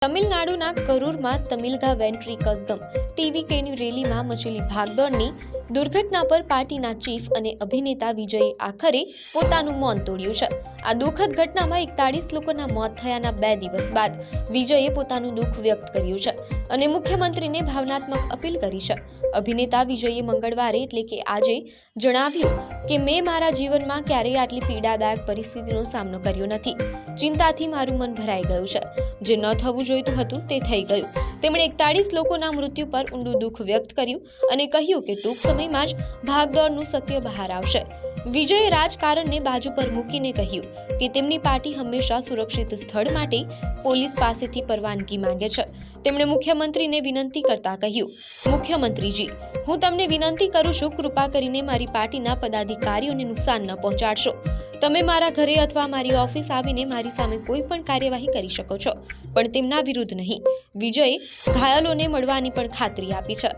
તમિલનાડુના કરૂરમાં તમિલગા વેન્ટ્રી કઝગમ ટીવીકેની રેલીમાં મચેલી ભાગદોડની દુર્ઘટના પર પાર્ટીના ચીફ અને અભિનેતા વિજયે આખરે પોતાનું મૌન તોડ્યું છે। આ દુઃખદ ઘટનામાં 41 લોકોના મોત થયાના 2 દિવસ બાદ વિજયે પોતાનું દુઃખ વ્યક્ત કર્યું છે અને મુખ્યમંત્રીને ભાવનાત્મક અપીલ કરી છે। અભિનેતા વિજયે મંગળવારે એટલે કે આજે જણાવ્યું કે મેં મારા જીવનમાં ક્યારેય આટલી પીડાદાયક પરિસ્થિતિનો સામનો કર્યો નથી। ચિંતાથી મારું મન ભરાઈ ગયું છે। જે ન થવું જોઈતું હતું તે થઈ ગયું। તેમણે 41 લોકોના મૃત્યુ પર ઊંડું દુઃખ વ્યક્ત કર્યું અને કહ્યું કે ટૂંક સમયમાં જ ભાગદોડનું સત્ય બહાર આવશે। વિજયે રાજકારણને બાજુ પર મૂકીને કહ્યું કે તેમની પાર્ટી હંમેશા સુરક્ષિત સ્થળ માટે પોલીસ પાસેથી પરવાનગી માંગે છે। તેમણે મુખ્યમંત્રીને વિનંતી કરતા કહ્યું, મુખ્યમંત્રીજી, હું તમને વિનંતી કરું છું, કૃપા કરીને મારી પાર્ટીના પદાધિકારીઓને નુકસાન ન પહોંચાડશો। તમે મારા ઘરે અથવા મારી ઓફિસ આવીને મારી સામે કોઈ પણ કાર્યવાહી કરી શકો છો, પણ તેમના વિરુદ્ધ નહીં। વિજયે ઘાયલોને મળવાની પણ ખાતરી આપી છે।